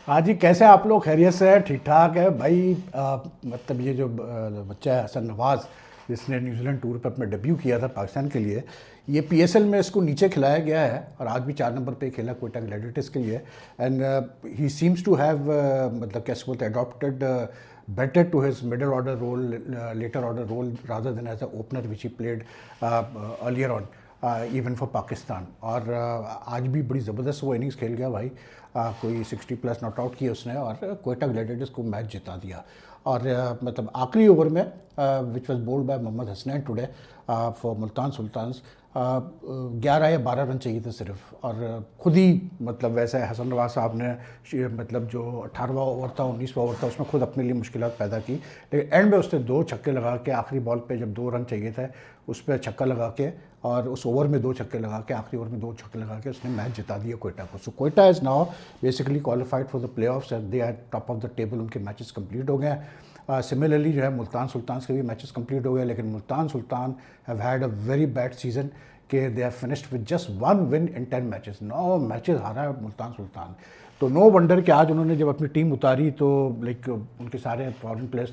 हाँ जी, कैसे आप लोग? खैरियत से हैं? ठीक ठाक है भाई। मतलब ये जो बच्चा है हसन नवाज़, जिसने न्यूजीलैंड टूर पे अपना डेब्यू किया था पाकिस्तान के लिए, ये पीएसएल में इसको नीचे खिलाया गया है और आज भी 4 नंबर पे खेला कोयटा ग्लैडिएटर्स के लिए। And he seems to have मतलब कैसे बोलते हैं, adopted better to his middle order role, later order role, rather than as a opener which he played earlier on, even for Pakistan. और आज भी बड़ी ज़बरदस्त वो इनिंग्स खेल गया भाई। कोई 60+ नॉट आउट किए उसने और कोयटा ग्लैडिएटर्स को मैच जिता दिया। और मतलब आखिरी ओवर में which was bowled by Mohammad Hasnain today for Multan Sultans, 11 या 12 रन चाहिए थे सिर्फ। और खुद ही मतलब वैसे हसन नवाज साहब ने मतलब जो 18वां ओवर था 19वां ओवर था उसमें खुद अपने लिए मुश्किलात पैदा की, लेकिन एंड में उसने 2 छक्के लगा के आखिरी बॉल पे जब 2 रन चाहिए थे उस पर छक्का लगा के और उस ओवर में 2 छक्के लगा के आखिरी ओवर में 2 छक्के लगा के उसने मैच जिता दिया कोयटा को। So Quetta is now basically qualified for the playoffs and they are top of the table. उनके मैचेस कंप्लीट हो गए हैं। सिमिलरली जो है मुल्तान सुल्तान के भी मैचेस कंप्लीट हो गए, लेकिन Multan Sultan have had a very bad season कि they are finished with just 1 win in 10 matches. 9 matches हारा है मुल्तान सुल्तान। तो नो वंडर कि आज उन्होंने जब अपनी टीम उतारी तो लाइक उनके सारे फॉरेन प्लेयर्स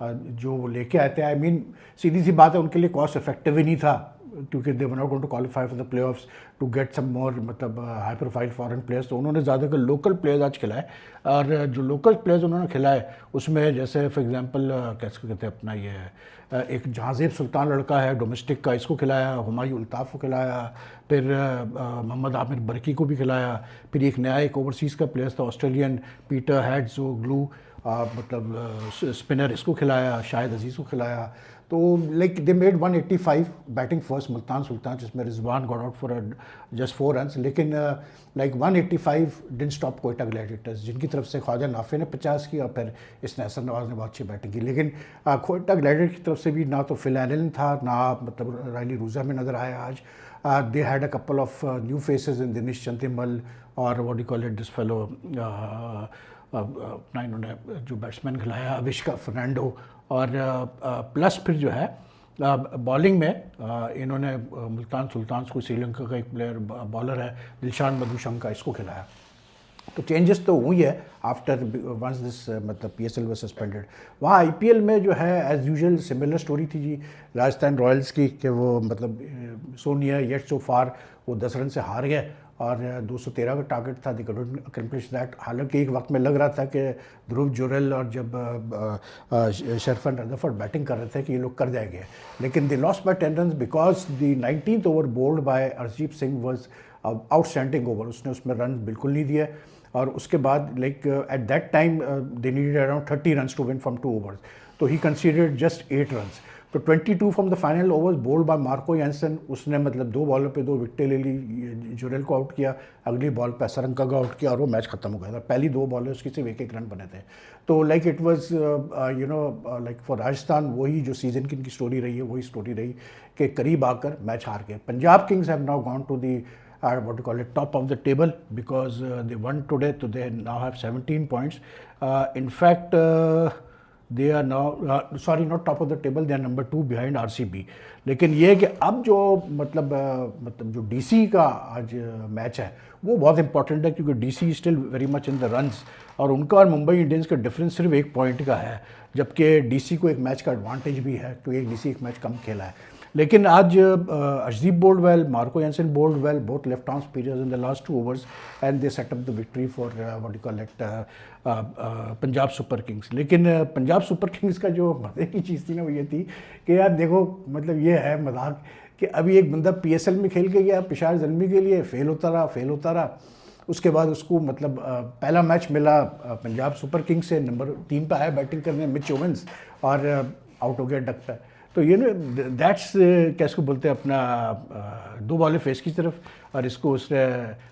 जो वो लेके आए थे, आई मीन सीधी सी बात है उनके लिए कॉस्ट इफेक्टिव ही नहीं था, क्योंकि they were not going to qualify for the playoffs to get some more मतलब हाई प्रोफाइल फॉरेन प्लेयर्स। तो उन्होंने ज़्यादातर लोकल प्लेयर्स आज खिलाए। और जो लोकल प्लेयर्स उन्होंने खिलाए उसमें जैसे फॉर एग्जांपल कैसे कहते हैं अपना ये एक जहांजेब सुल्तान लड़का है डोमेस्टिक का, इसको खिलाया। हुमायूं अल्ताफ़ को खिलाया, फिर मोहम्मद आमिर बरकी को भी खिलाया। फिर एक नया एक ओवरसीज़ का प्लेयर था ऑस्ट्रेलियन पीटर हैड्सो ग्लू, मतलब स्पिनर, इसको खिलाया। शाहिद अजीज़ को खिलाया। तो like they made 185 batting first Multan Sultan, जिसमें Rizwan got out for just 4 run. लेकिन like 185 didn't stop Quetta Gladiators, जिनकी तरफ से ख्वाजा नाफे ने 50 की और फिर इसने हसन नवाज ने बहुत अच्छी बैटिंग की। लेकिन कोयटा ग्लैडिएटर की तरफ से भी ना तो फिल एलन था, ना मतलब रायली रूजा में नज़र आया आज। They had a couple of new faces in Dinesh Chandimal और what do call it this fellow, अपना इन्होंने जो बैट्समैन खिलाया अविष्का फर्नांडो। और प्लस फिर जो है बॉलिंग में इन्होंने मुल्तान सुल्तान को श्रीलंका का एक प्लेयर बॉलर है दिलशान मधुशंका, इसको खिलाया। तो चेंजेस तो हुई है आफ्टर वंस दिस मतलब पीएसएल वाज सस्पेंडेड। वहाँ आईपीएल में जो है एज यूजुअल सिमिलर स्टोरी थी जी राजस्थान रॉयल्स की, कि वो मतलब सोनिया येट सो फार वो 10 रन से हार गए और 213 का टारगेट था, दे कुडंट अकम्प्लिश दैट। हालांकि एक वक्त में लग रहा था कि ध्रुव जुरेल और जब शरफन रदरफोर्ड बैटिंग कर रहे थे कि ये लोग कर जाएंगे, लेकिन they lost by 10 run because the 19th over bowled by Arshdeep Singh was outstanding over. उसने उसमें रन बिल्कुल नहीं दिए और उसके बाद like at that time they needed around 30 run to win from 2 overs, तो ही कंसीडर्ड जस्ट 8 रन। तो 22 from the final overs bowled by Marco Jansen, उसने मतलब 2 बॉलों पे 2 विकेटें ले ली, जुरेल को आउट किया, अगली बॉल पे असरंका को आउट किया और वो मैच खत्म हो गया था। पहली 2 बॉलें उसकी सिर्फ 1-1 रन बने थे। तो like it was you know like for Rajasthan वही जो सीजन की इनकी स्टोरी रही है वही स्टोरी रही कि करीब आकर मैच हार गए। Punjab Kings have now gone to the what you call it top of the table because they won today, so they now have 17 points. In fact, they are now sorry not top of the table, they are number 2 behind RCB. लेकिन ये है कि अब जो मतलब जो DC का आज मैच है वो बहुत इंपॉर्टेंट है, क्योंकि DC still very much in the runs और उनका और मुंबई इंडियंस का डिफरेंस सिर्फ 1 पॉइंट का है, जबकि डीसी को एक मैच का एडवांटेज भी है क्योंकि डीसी एक मैच कम खेला है। लेकिन आज Arshdeep bowled well, Marco Jansen bowled well, both left arm spinners in the last 2 overs and they set up the victory for what you call it Punjab Super Kings. लेकिन पंजाब सुपर किंग्स का जो मजे की चीज़ थी ना वो ये थी कि यार देखो मतलब ये है मजाक कि अभी एक बंदा पीएसएल में खेल के गया पेशावर ज़ल्मी के लिए, फेल होता रहा। उसके बाद उसको मतलब पहला मैच मिला पंजाब सुपर किंग्स से, नंबर 3 पे आया बैटिंग करने मिच ओवेंस और आउट हो गया डक पे। तो ये दैट्स कैसे को बोलते हैं अपना 2 बॉलें फेस की तरफ और इसको उसने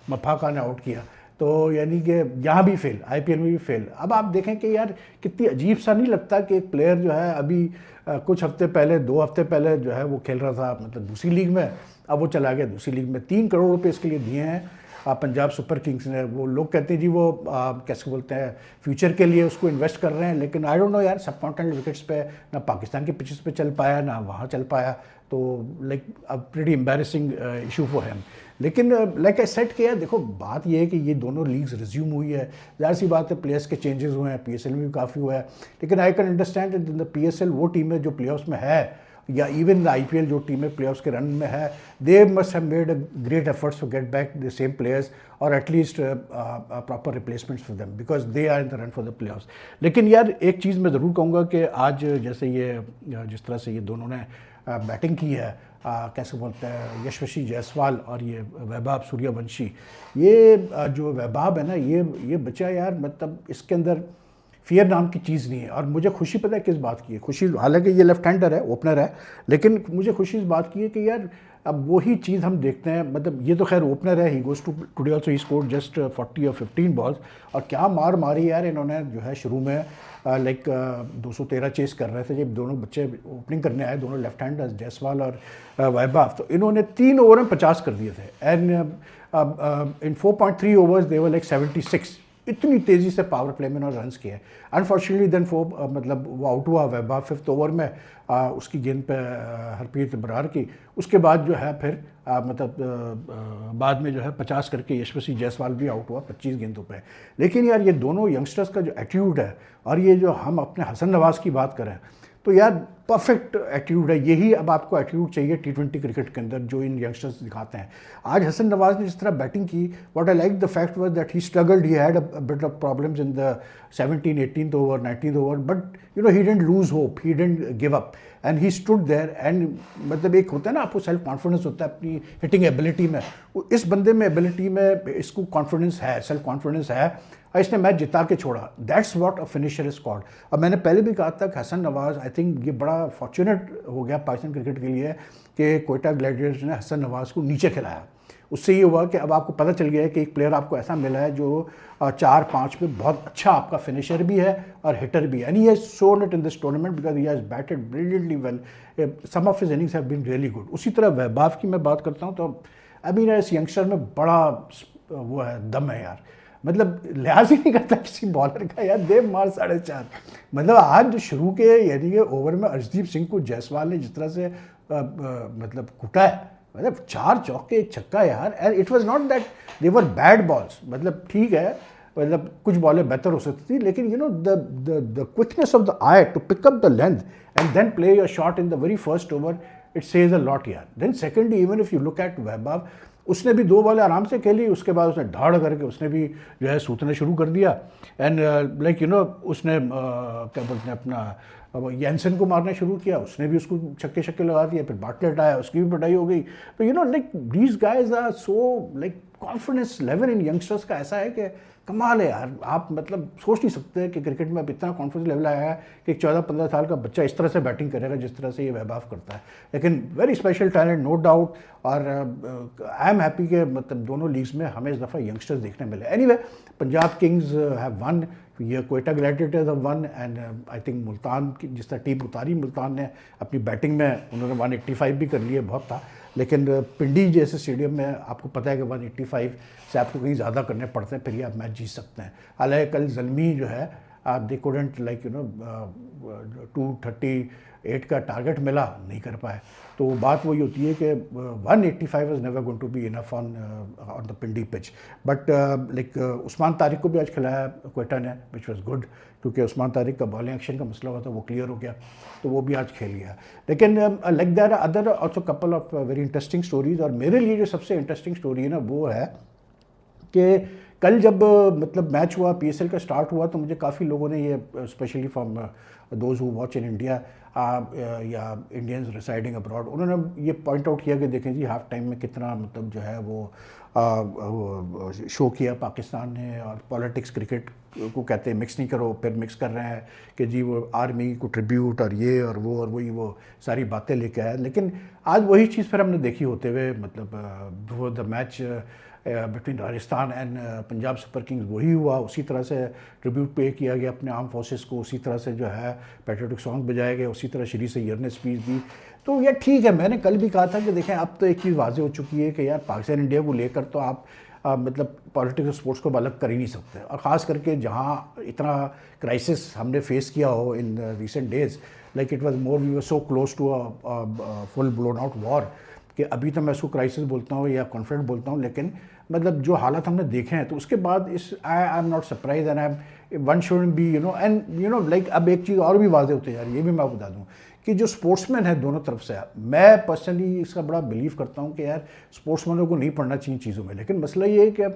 मफाका ने आउट किया। तो यानी कि यहाँ भी फेल, आईपीएल में भी फेल। अब आप देखें कि यार कितनी अजीब सा नहीं लगता कि एक प्लेयर जो है अभी कुछ हफ्ते पहले 2 हफ्ते पहले जो है वो खेल रहा था मतलब दूसरी लीग में, अब वो चला गया दूसरी लीग में। 3 करोड़ रुपये इसके लिए दिए हैं पंजाब सुपर किंग्स ने। वो लोग कहते हैं जी वो कैसे बोलते हैं फ्यूचर के लिए उसको इन्वेस्ट कर रहे हैं, लेकिन आई डोंट नो यार, सब कॉन्टिनेंटल विकेट्स पे ना पाकिस्तान के पिचेस पे चल पाया ना वहाँ चल पाया, तो like a pretty embarrassing issue for him. लेकिन लाइक आई सेट किया, देखो बात ये है कि ये दोनों लीग्स रिज्यूम हुई है, ज़ाहिर सी बात है प्लेयर्स के चेंजेस हुए हैं, पीएसएल में भी काफ़ी हुआ है, लेकिन I can understand in the PSL वो टीमें जो प्लेऑफ्स में है, या इवन द आईपीएल जो टीमें प्लेऑफ्स के रन में है, they must have made a great efforts to get back the same players और at least proper replacements for them because they are in the run for the playoffs. लेकिन यार एक चीज़ मैं ज़रूर कहूँगा कि आज जैसे ये जिस तरह से ये दोनों ने बैटिंग की है, कैसे बोलते हैं, यशस्वी जायसवाल और ये वैभव सूर्यवंशी, ये जो वैभव है ना, ये बच्चा यार मतलब इसके अंदर फियर नाम की चीज़ नहीं है। और मुझे खुशी पता है किस बात की है, खुशी हालांकि ये लेफ्ट हैंडर है, ओपनर है, लेकिन मुझे खुशी इस बात की है कि यार अब वही चीज़ हम देखते हैं, मतलब ये तो खैर ओपनर है, he goes to today also he scored just 40 और 15 बॉल्स, और क्या मार मारी यार इन्होंने जो है शुरू में, लाइक 213 चेस कर रहे थे जब दोनों बच्चे ओपनिंग करने आए, दोनों लेफ्ट हैंडर्स जायसवाल और वैभव, तो इन्होंने 3 ओवर में 50 कर दिए थे, and in 4.3 overs they were like 76, इतनी तेज़ी से पावर प्ले में उन्होंने रन्स किए। अनफॉर्चुनेटली देन मतलब वो आउट हुआ वैभव 5th ओवर में, उसकी गेंद पे हरप्रीत बरार की, उसके बाद जो है फिर मतलब बाद में जो है 50 करके यशस्वी जायसवाल भी आउट हुआ 25 गेंदों पे। लेकिन यार ये दोनों यंगस्टर्स का जो एटीट्यूड है, और ये जो हम अपने हसन नवाज की बात करें तो यार परफेक्ट एटीट्यूड है, यही अब आपको एटीट्यूड चाहिए टी20 क्रिकेट के अंदर जो इन यंगस्टर्स दिखाते हैं। आज हसन नवाज ने जिस तरह बैटिंग की, what I like the fact was that he struggled, he had a bit of problems in the 17th 18th over 19th over, but you know he didn't lose hope, he didn't give up and he stood there. And मतलब एक होता है ना, आपको self confidence होता है अपनी hitting ability में, इस बंदे में एबिलिटी में इसको कॉन्फिडेंस है, सेल्फ कॉन्फिडेंस है, और इसने मैच जिता के छोड़ा। That's what a finisher is called. अब मैंने पहले भी कहा था कि हसन नवाज, आई थिंक ये बड़ा फॉर्चुनेट हो गया पाकिस्तान क्रिकेट के लिए कि कोयटा ग्लैडिएटर्स ने हसन नवाज को नीचे खिलाया। उससे ये हुआ कि अब आपको पता चल गया है कि एक प्लेयर आपको ऐसा मिला है जो 4-5 में बहुत अच्छा आपका फिनिशर भी है और हिटर भी है, and he has shown it in this tournament because he has batted brilliantly well, some of his innings have been really good. उसी तरह वैभव की मैं बात करता हूँ तो आई मीन इस यंगस्टर में बड़ा वो है, दम है यार, मतलब लिहाज ही नहीं करता किसी बॉलर का यार, देव मार 4.5। मतलब आज जो शुरू के यानी कि ओवर में अर्शदीप सिंह को जायसवाल ने जिस तरह से मतलब कूटा है, मतलब 4 चौके 1 छक्का यार, and it was not that they were bad balls, मतलब ठीक है, मतलब कुछ बॉलें बेहतर हो सकती थी, लेकिन you know the quickness of the eye to pick up the length and then play your shot in the very first over, it says a lot यार। Then secondly even if you look at Vaibhav, उसने भी 2 बॉलें आराम से खेली, उसके बाद उसने धाड़ करके उसने भी जो है सूतना शुरू कर दिया, एंड लाइक यू नो उसने क्या बोलते हैं अपना यैनसन को मारना शुरू किया, उसने भी उसको छक्के छक्के लगा दिए, फिर बाटलेट आया, उसकी भी पिटाई हो गई। तो you know like these guys are so like confidence level in youngsters का ऐसा है कि कमाल है यार, आप मतलब सोच नहीं सकते कि क्रिकेट में अब इतना कॉन्फिडेंस लेवल आया है कि 14-15 साल का बच्चा इस तरह से बैटिंग करेगा जिस तरह से ये वैभव करता है। लेकिन very special talent no doubt, और आई एम हैप्पी कि मतलब दोनों लीग्स में हमें इस दफ़ा यंगस्टर्स देखने मिले। Anyway, Punjab Kings have won, ये Quetta Gladiators have won, and I think Multan की जिस तरह टीम उतारी मुल्तान ने अपनी बैटिंग में, उन्होंने 185 भी कर लिए, बहुत था, लेकिन पिंडी जैसे स्टेडियम में आपको पता है कि 185 से आपको कहीं ज़्यादा करने पड़ते हैं, फिर ही आप मैच जीत सकते हैं। हालांकि कल ज़ल्मी जो है they couldn't like you know 238 का टारगेट मिला, नहीं कर पाए, तो बात वही होती है कि 185 was never going to be enough on the Pindi pitch, but like Usman Tariq को भी आज खिलाया कोयटा ने, विच वाज गुड, क्योंकि उस्मान तारिक का बॉलिंग एक्शन का मसला हुआ था, वो क्लियर हो गया, तो वो भी आज खेल गया। लेकिन like there are other also couple of very interesting stories, और मेरे लिए जो सबसे इंटरेस्टिंग स्टोरी है ना वो है कि कल जब मतलब मैच हुआ, पीएसएल का स्टार्ट हुआ, तो मुझे काफ़ी लोगों ने ये specially from those who watch in India या इंडियंस रिसाइडिंग अब्रॉड, उन्होंने ये पॉइंट आउट किया कि देखें जी हाफ टाइम में कितना मतलब जो है वो शो किया पाकिस्तान ने, और पॉलिटिक्स क्रिकेट को कहते हैं मिक्स नहीं करो, फिर मिक्स कर रहे हैं कि जी वो आर्मी को ट्रिब्यूट और ये और वो और वही वो सारी बातें लेके आए। लेकिन आज वही चीज़ फिर हमने देखी होते हुए, मतलब before the match between Rajasthan and Punjab Super Kings वही हुआ, उसी तरह से ट्रिब्यूट पे किया गया अपने आर्म फोर्सेस को, उसी तरह से जो है पेट्रियोटिक सॉन्ग बजाए गए, उसी तरह श्री सैयद ने स्पीच दी। तो यार ठीक है, मैंने कल भी कहा था कि देखें अब तो एक चीज़ वाज़ेह हो चुकी है कि यार पाकिस्तान इंडिया को लेकर तो आप मतलब पॉलिटिक्स और स्पोर्ट्स को अलग कर ही नहीं सकते, और ख़ास करके जहाँ इतना क्राइसिस हमने फेस किया हो in recent days, like it was more we were so close to a full blown out war, कि अभी तो मैं इसको क्राइसिस बोलता हूँ या कॉन्फ्लिक्ट बोलता हूँ, लेकिन मतलब जो हालात हमने देखे हैं तो उसके बाद इस आई am not surprise and I one shouldn't be like अब एक चीज़ और भी वाज़ेह होती है यार, ये भी मैं बता दूँ कि जो स्पोर्ट्समैन है दोनों तरफ से, मैं पर्सनली इसका बड़ा बिलीव करता हूँ कि यार स्पोर्ट्समैनों को नहीं पढ़ना चाहिए चीज़ों में, लेकिन मसला ये है कि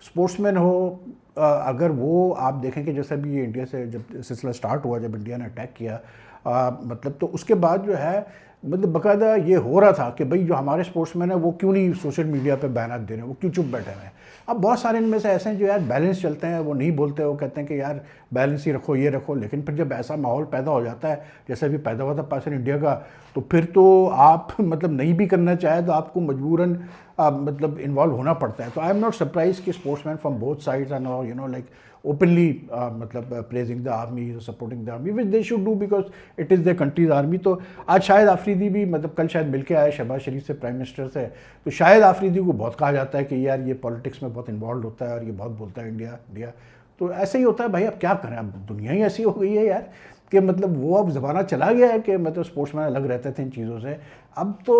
स्पोर्ट्समैन हो अगर वो आप देखें कि जैसे भी ये इंडिया से जब सिलसिला स्टार्ट हुआ, जब इंडिया ने अटैक किया मतलब तो उसके बाद जो है मतलब बाकायदा ये हो रहा था कि भाई जो हमारे स्पोर्ट्समैन है वो क्यों नहीं सोशल मीडिया पे बयान दे रहे हैं, वो क्यों चुप बैठे हुए हैं। अब बहुत सारे इनमें से ऐसे हैं जो यार बैलेंस चलते हैं, वो नहीं बोलते, वो कहते हैं कि यार बैलेंस ही रखो, ये रखो, लेकिन फिर जब ऐसा माहौल पैदा हो जाता है जैसे अभी पैदा हुआ था पाकिस्तान इंडिया का, तो फिर तो आप मतलब नहीं भी करना चाहे तो आपको मजबूरन मतलब इन्वॉल्व होना पड़ता है। तो आई एम नॉट सरप्राइज कि sportsman from both sides are now like openly मतलब praising the army, supporting the army, which they should do because it is the country's army. तो आज शायद आफरीदी भी मतलब कल शायद मिल के आए शहबाज शरीफ से, प्राइम मिनिस्टर से, तो शायद आफरीदी को बहुत कहा जाता है कि यार ये पॉलिटिक्स में बहुत इन्वॉल्व होता है और ये बहुत बोलता है इंडिया इंडिया। तो ऐसे ही होता है भाई, अब क्या करें, अब दुनिया ही ऐसी हो गई है यार कि मतलब वो अब ज़माना चला गया है कि मतलब स्पोर्ट्समैन अलग रहते थे इन चीज़ों से। अब तो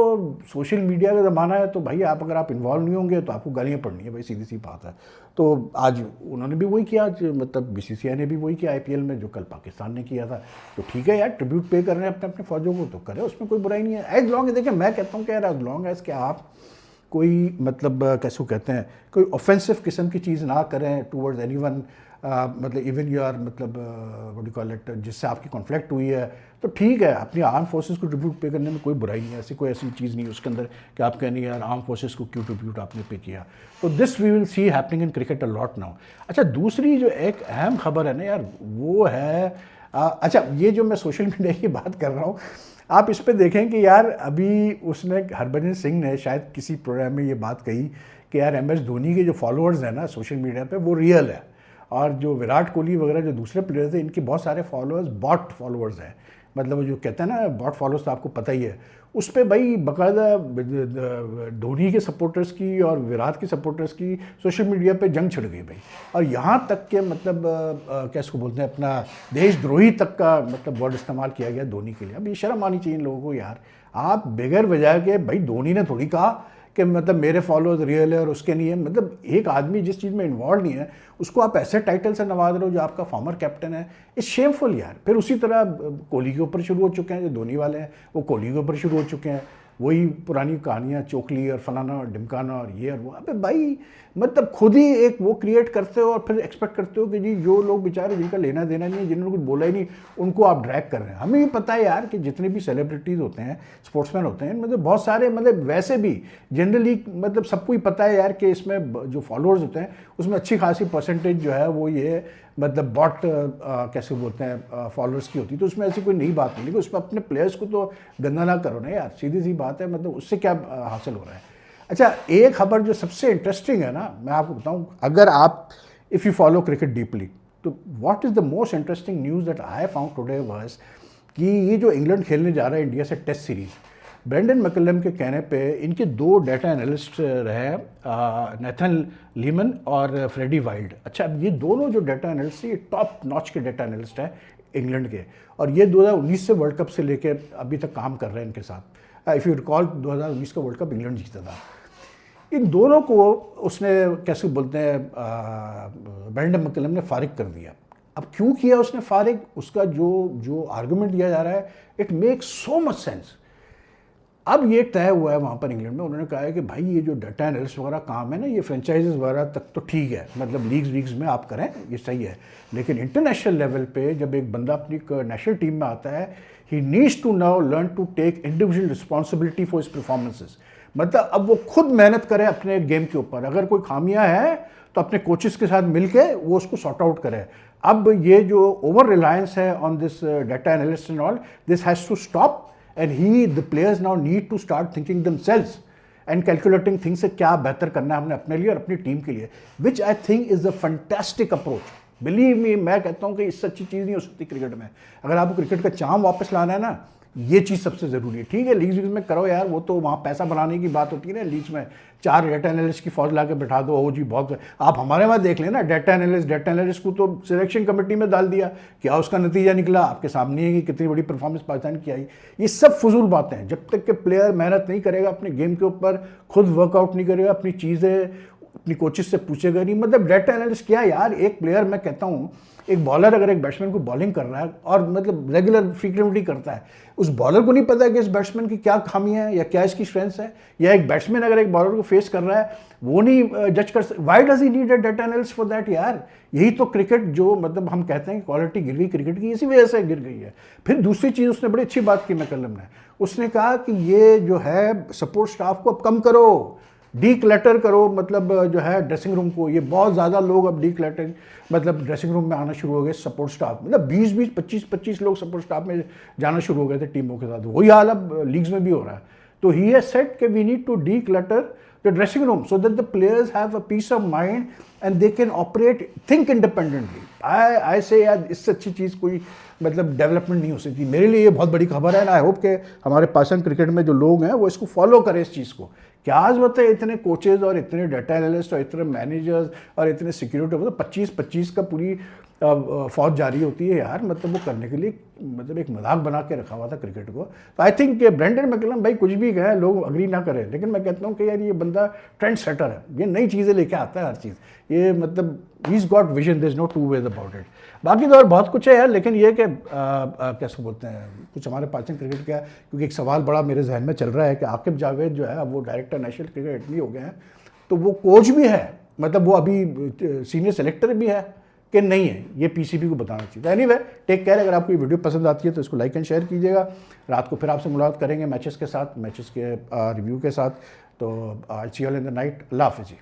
सोशल मीडिया का ज़माना है, तो भाई आप अगर आप इन्वॉल्व नहीं होंगे तो आपको गालियाँ पड़नी है भाई, सीधी सी बात है। तो आज उन्होंने भी वही किया, आज मतलब बीसीसीआई ने भी वही किया आईपीएल में जो कल पाकिस्तान ने किया था। तो ठीक है यार, ट्रिब्यूट पे कर रहे हैं अपने अपने फौजों को तो करें, उसमें कोई बुराई नहीं है। एज लॉन्ग देखिए मैं कहता हूँ कि यार एज लॉन्ग एज कि आप कोई मतलब कैसे कहते हैं कोई ऑफेंसिव किस्म की चीज़ ना करें टूवर्ड्स एनीवन, मतलब इवन यू आर मतलब व्हाट डू कॉल इट, जिससे आपकी कॉन्फ्लिक्ट हुई है तो ठीक है, अपनी आर्म फोर्सेस को ट्रिब्यूट पे करने में कोई बुराई नहीं है, ऐसी कोई ऐसी चीज़ नहीं है उसके अंदर कि आप कहनी यार आर्म फोर्सेस को क्यों ट्रिब्यूट आपने पे किया। तो this we will see happening in cricket a lot now. अच्छा, दूसरी जो एक अहम खबर है ना यार वो है अच्छा ये जो मैं सोशल मीडिया की बात कर रहा हूँ, आप इस पर देखें कि यार अभी उसने हरभजन सिंह ने शायद किसी प्रोग्राम में ये बात कही कि यार MS धोनी के जो फॉलोअर्स हैं ना सोशल मीडिया पे वो रियल है, और जो विराट कोहली वगैरह जो दूसरे प्लेयर्स हैं इनके बहुत सारे फॉलोअर्स बॉट फॉलोअर्स हैं। मतलब जो कहते हैं ना बॉट फॉलोअर्स, तो आपको पता ही है उस पर भाई बाकायदा धोनी के सपोर्टर्स की और विराट के सपोर्टर्स की सोशल मीडिया पे जंग छिड़ गई भाई। और यहाँ तक के मतलब क्या इसको बोलते हैं अपना देशद्रोही तक का मतलब वर्ड इस्तेमाल किया गया धोनी के लिए। अब ये शर्म आनी चाहिए इन लोगों को यार, आप बगैर वजह के भाई धोनी ने थोड़ी कहा कि मतलब मेरे फॉलोअर्स रियल है और उसके नहीं है। मतलब एक आदमी जिस चीज़ में इन्वॉल्व नहीं है उसको आप ऐसे टाइटल से नवाज रहे हो जो आपका फॉर्मर कैप्टन है, इट्स शेमफुल यार। फिर उसी तरह कोहली के ऊपर शुरू हो चुके हैं, जो धोनी वाले हैं वो कोहली के ऊपर शुरू हो चुके हैं, वही पुरानी कहानियाँ चोकली और फलाना और ढिमकाना और ये और वो। अबे भाई मतलब खुद ही एक वो क्रिएट करते हो और फिर एक्सपेक्ट करते हो कि जी जो लोग बेचारे जिनका लेना देना नहीं है, जिन्होंने कुछ बोला ही नहीं, उनको आप ड्रैग कर रहे हैं। हमें भी पता है यार कि जितने भी सेलिब्रिटीज़ होते हैं, स्पोर्ट्समैन होते हैं, मतलब बहुत सारे मतलब वैसे भी जनरली मतलब सबको ही पता है यार कि इसमें जो फॉलोअर्स होते हैं उसमें अच्छी खासी परसेंटेज जो है वो ये मतलब बॉट कैसे बोलते हैं फॉलोअर्स की होती है। तो उसमें ऐसी कोई नई बात नहीं, लेकिन उसमें अपने प्लेयर्स को तो गंदा ना करो ना यार, सीधी सी बात है। मतलब उससे क्या हासिल हो रहा है। अच्छा, एक खबर जो सबसे इंटरेस्टिंग है ना, मैं आपको बताऊं, अगर आप if you follow cricket deeply तो what is the most interesting news that I found today was कि ये जो इंग्लैंड खेलने जा रहा है इंडिया से टेस्ट सीरीज़, ब्रेंडन मैकलम के कहने पे इनके 2 डाटा एनालिस्ट रहे नेथन लीमन और फ्रेडी वाइल्ड। अच्छा, अब ये दोनों जो डाटा एनालिस्ट हैं ये टॉप नॉच के डाटा एनालिस्ट हैं इंग्लैंड के, और ये 2019 से वर्ल्ड कप से लेके अभी तक काम कर रहे हैं इनके साथ। इफ़ यू रिकॉल 2019 का वर्ल्ड कप इंग्लैंड जीता था। इन दोनों को उसने कैसे बोलते हैं ब्रेंडन मैकलम ने फारिग कर दिया। अब क्यों किया उसने फारिग, उसका जो आर्गूमेंट दिया जा रहा है it makes so much sense. अब ये तय हुआ है वहाँ पर इंग्लैंड में, उन्होंने कहा है कि भाई ये जो डाटा एनालिस्ट वगैरह काम है ना, ये फ्रेंचाइजीज वगैरह तक तो ठीक है, मतलब लीग्स वीग्स में आप करें ये सही है, लेकिन इंटरनेशनल लेवल पे जब एक बंदा अपनी नेशनल टीम में आता है, he needs to now learn to take individual responsibility for his performances. मतलब अब वो खुद मेहनत करे अपने गेम के ऊपर, अगर कोई खामियां है तो अपने कोचेस के साथ मिलके वो उसको सॉर्ट आउट करे। अब ये जो ओवर रिलायंस है on this data analyst and all, this has to stop and the players now need to start thinking themselves and calculating things से क्या बेहतर करना है हमने अपने लिए और अपनी टीम के लिए, which I think is a fantastic approach. Believe me, मैं कहता हूँ कि इससे अच्छी चीज़ नहीं हो सकती क्रिकेट में। अगर आपको क्रिकेट का चार्म वापस लाना है ना, ये चीज़ सबसे ज़रूरी है। ठीक है, लीग्स में करो यार, वो तो वहाँ पैसा बनाने की बात होती है ना। लीग्स में 4 डेटा एनालिस्ट की फौज ला के बैठा दो, ओ जी बहुत। आप हमारे वहाँ देख लेना, डेटा एनालिस्ट को तो सिलेक्शन कमेटी में डाल दिया, क्या उसका नतीजा निकला आपके सामने है कि कितनी बड़ी परफॉर्मेंस पाकिस्तान की आई। ये सब फजूल बातें हैं। जब तक कि प्लेयर मेहनत नहीं करेगा अपने गेम के ऊपर, खुद वर्कआउट नहीं करेगा, अपनी चीज़ें अपनी कोचेस से पूछेगा नहीं। मतलब डेटा एनालिस्ट क्या यार, एक प्लेयर, मैं कहता हूँ एक बॉलर अगर एक बैट्समैन को बॉलिंग कर रहा है और मतलब रेगुलर फ्रीक्वेंटली करता है, उस बॉलर को नहीं पता है कि इस बैट्समैन की क्या खामियां हैं या क्या इसकी स्ट्रेंथ्स है। या एक बैट्समैन अगर एक बॉलर को फेस कर रहा है, वो नहीं जज कर सकता। Why does he need a data analyst for that यार। यही तो क्रिकेट जो मतलब हम कहते हैं कि क्वालिटी गिर गई क्रिकेट की, इसी वजह से गिर गई है। फिर दूसरी चीज़ उसने बड़ी अच्छी बात की मैकलम ने, उसने कहा कि ये जो है सपोर्ट स्टाफ को अब कम करो, डी क्लटर करो, मतलब जो है ड्रेसिंग रूम को। ये बहुत ज़्यादा लोग अब डी क्लटर मतलब ड्रेसिंग रूम में आना शुरू हो गए सपोर्ट स्टाफ, मतलब 20-20 25-25 लोग सपोर्ट स्टाफ में जाना शुरू हो गए थे टीमों के साथ। वही हाल अब लीग्स में भी हो रहा है। तो ही हैज सेड कि we need to declutter the dressing room so that the players have a piece of mind and they can operate, think independently. I say यार इससे अच्छी चीज़ कोई मतलब डेवलपमेंट नहीं हो सकती। मेरे लिए ये बहुत बड़ी खबर है, एंड आई होप कि हमारे पाकिस्तान क्रिकेट में जो लोग हैं वो इसको फॉलो करें इस चीज़ को। क्या आज बताए इतने कोचेज और इतने डाटा एनालिस्ट और इतने मैनेजर्स और इतने सिक्योरिटी, मतलब 25-25 का पूरी फौज जारी होती है यार। मतलब वो करने के लिए मतलब एक मजाक बना के रखा हुआ था क्रिकेट को। तो आई थिंक ब्रेंडन मैकलम भाई कुछ भी कहे, लोग अग्री ना करें, लेकिन मैं कहता हूँ कि यार ये बंदा ट्रेंड सेटर है, ये नई चीज़ें लेके आता है हर चीज़। ये मतलब he is got vision, there is no two ways about it. बाकी तो और बहुत कुछ है यार, लेकिन ये कि कैसे बोलते हैं कुछ हमारे पाकिस्तान क्रिकेट का, क्योंकि एक सवाल बड़ा मेरे जहन में चल रहा है कि आकिब जावेद जो है अब वो डायरेक्टर नेशनल क्रिकेट अकेडमी हो गए हैं, तो वो कोच भी है, मतलब वो अभी सीनियर सेलेक्टर भी है कि नहीं है, ये पीसीबी को बताना चाहिए। Anyway take care. अगर आपको ये वीडियो पसंद आती है तो इसको लाइक एंड शेयर कीजिएगा। रात को फिर आपसे मुलाकात करेंगे मैचेस के साथ, मैचेस के रिव्यू के साथ। तो I see you all in the night. अल्लाह हाफ़िज़ जी।